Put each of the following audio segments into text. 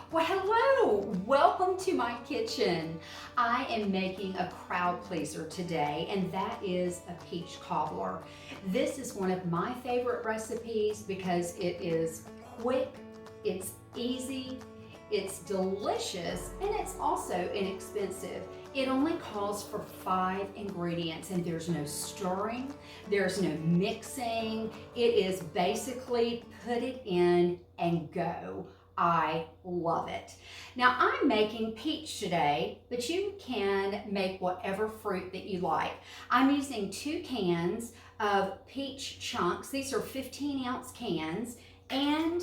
Well, hello, welcome to my kitchen. I am making a crowd pleaser today, and that is a peach cobbler. This is one of my favorite recipes because it is quick, it's easy, it's delicious, and it's also inexpensive. It only calls for 5 ingredients, and there's no stirring, there's no mixing. It is basically put it in and go. I love it. Now I'm making peach today, but you can make whatever fruit that you like. I'm using 2 cans of peach chunks. These are 15-ounce cans, and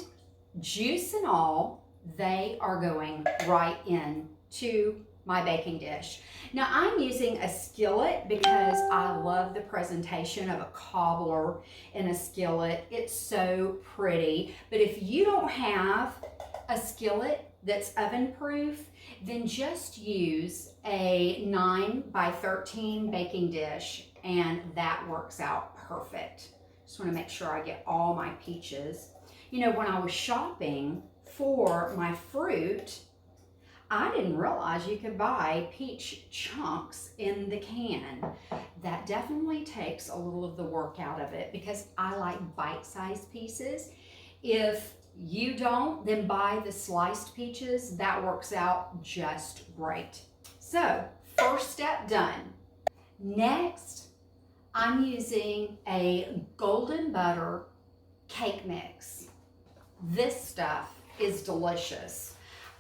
juice and all, they are going right into my baking dish. Now I'm using a skillet because I love the presentation of a cobbler in a skillet. It's so pretty. But if you don't have a skillet that's oven proof, then just use a 9 by 13 baking dish and that works out perfect. Just want to make sure I get all my peaches. You know, when I was shopping for my fruit, I didn't realize you could buy peach chunks in the can. That definitely takes a little of the work out of it because I like bite-sized pieces. If you don't, then buy the sliced peaches. That works out just great. So, first step done. Next, I'm using a golden butter cake mix. This stuff is delicious.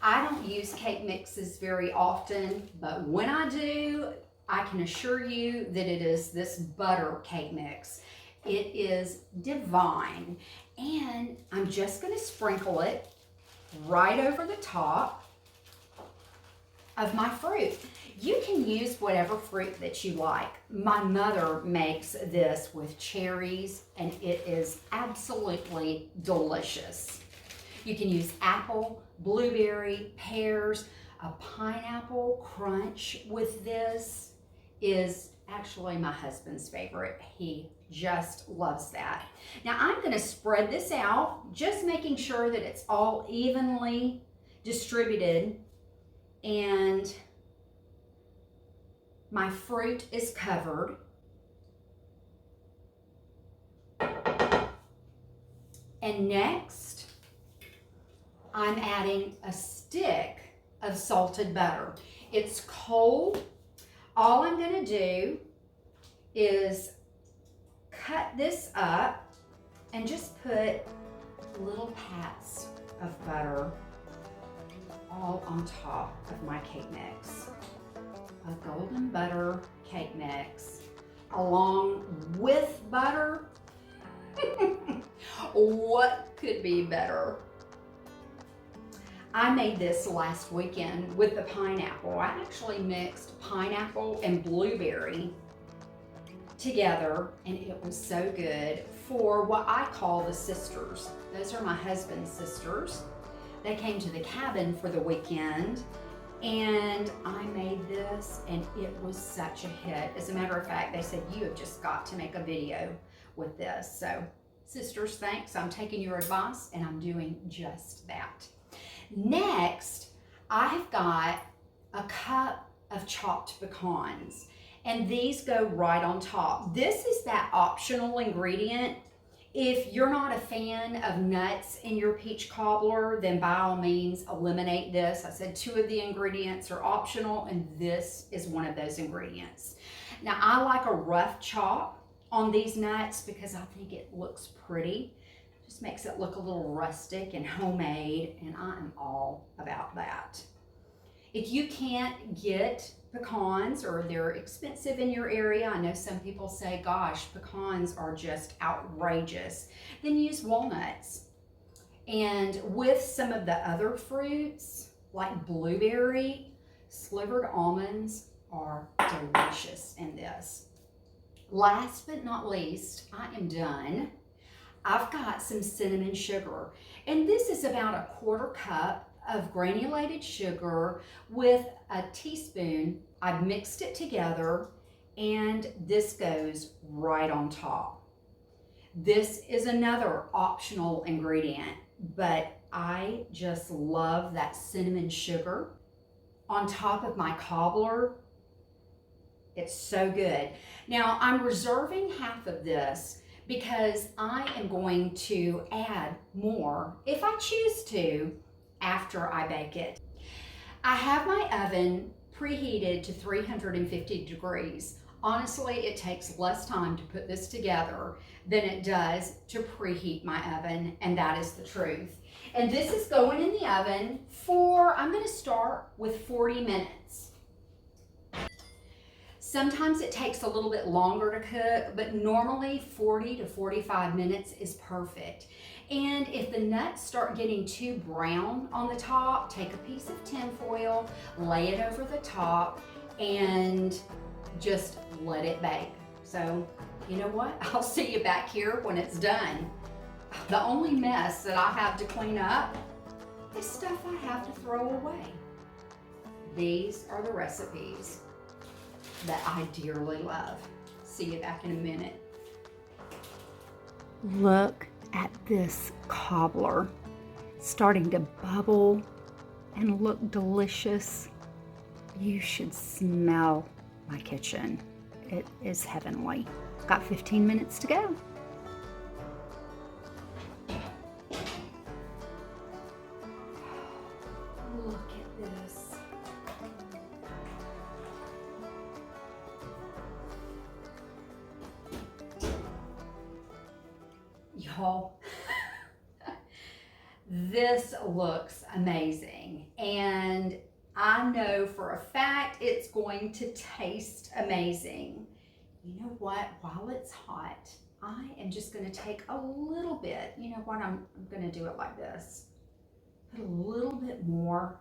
I don't use cake mixes very often, but when I do, I can assure you that it is this butter cake mix. It is divine. And I'm just going to sprinkle it right over the top of my fruit. You can use whatever fruit that you like. My mother makes this with cherries, and it is absolutely delicious. You can use apple, blueberry, pears, a pineapple crunch with this is actually my husband's favorite. He just loves that. Now I'm going to spread this out, just making sure that it's all evenly distributed and my fruit is covered. And next, I'm adding a stick of salted butter. It's cold. All I'm going to do is cut this up and just put little pats of butter all on top of my cake mix. A golden butter cake mix along with butter. What could be better? I made this last weekend with the pineapple. I actually mixed pineapple and blueberry together, and it was so good for what I call the sisters. Those are my husband's sisters. They came to the cabin for the weekend, and I made this, and it was such a hit. As a matter of fact, they said, you have just got to make a video with this. So, sisters, thanks. I'm taking your advice, and I'm doing just that. Next, I've got a cup of chopped pecans, and these go right on top. This is that optional ingredient. If you're not a fan of nuts in your peach cobbler, then by all means eliminate this. I said 2 of the ingredients are optional, and this is one of those ingredients. Now, I like a rough chop on these nuts because I think it looks pretty. Just makes it look a little rustic and homemade, and I am all about that. If you can't get pecans or they're expensive in your area, I know some people say, gosh, pecans are just outrageous, then use walnuts. And with some of the other fruits, like blueberry, slivered almonds are delicious in this. Last but not least, I am done. I've got some cinnamon sugar, and this is about a 1/4 cup of granulated sugar with a teaspoon. I've mixed it together, and this goes right on top. This is another optional ingredient, but I just love that cinnamon sugar on top of my cobbler. It's so good. Now I'm reserving half of this because I am going to add more, if I choose to, after I bake it. I have my oven preheated to 350 degrees. Honestly, it takes less time to put this together than it does to preheat my oven, and that is the truth. And this is going in the oven for, I'm gonna start with 40 minutes. Sometimes it takes a little bit longer to cook, but normally 40 to 45 minutes is perfect. And if the nuts start getting too brown on the top, take a piece of tin foil, lay it over the top, and just let it bake. So, you know what? I'll see you back here when it's done. The only mess that I have to clean up is stuff I have to throw away. These are the recipes that I dearly love. See you back in a minute. Look at this cobbler, starting to bubble and look delicious. You should smell my kitchen. It is heavenly. Got 15 minutes to go. Look at this. Y'all, this looks amazing, and I know for a fact it's going to taste amazing. You know what? While it's hot, I am just going to take a little bit. You know what? I'm going to do it like this. Put a little bit more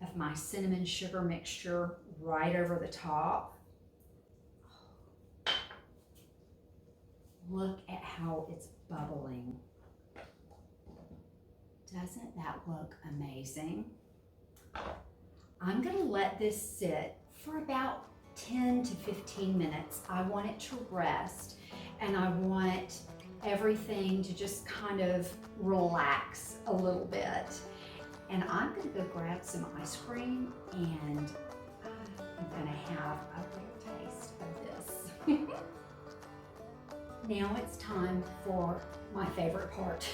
of my cinnamon sugar mixture right over the top. Look at how it's bubbling. Doesn't that look amazing? I'm going to let this sit for about 10 to 15 minutes. I want it to rest, and I want everything to just kind of relax a little bit. And I'm going to go grab some ice cream, and I'm going to have a little taste of this. Now it's time for my favorite part,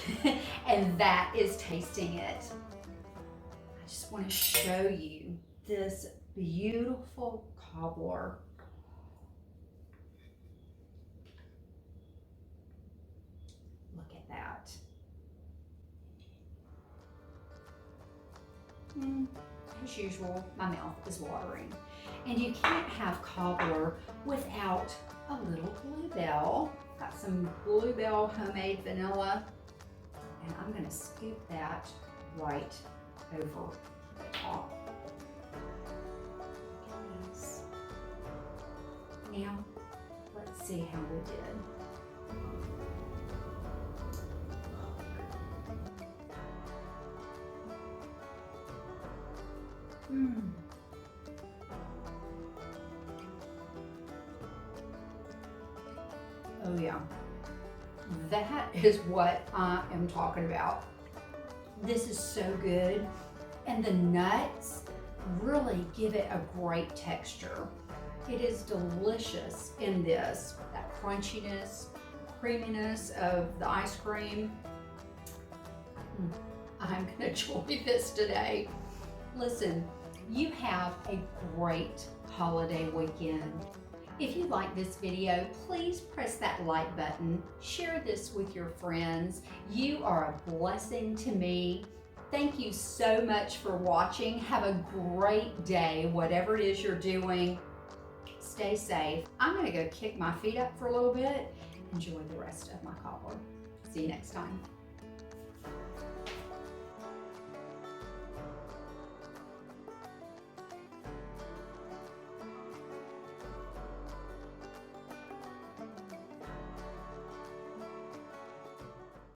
and that is tasting it. I just want to show you this beautiful cobbler. Look at that. As usual, my mouth is watering. And you can't have cobbler without a little bluebell. Got some bluebell homemade vanilla, and I'm going to scoop that right over the top. Look at this. Now, let's see how we did. Oh yeah, that is what I am talking about. This is so good, and the nuts really give it a great texture. It is delicious in this, that crunchiness, creaminess of the ice cream. I'm gonna enjoy this today. Listen, you have a great holiday weekend. If you like this video, please press that like button. Share this with your friends. You are a blessing to me. Thank you so much for watching. Have a great day, whatever it is you're doing. Stay safe. I'm gonna go kick my feet up for a little bit. Enjoy the rest of my cobbler. See you next time.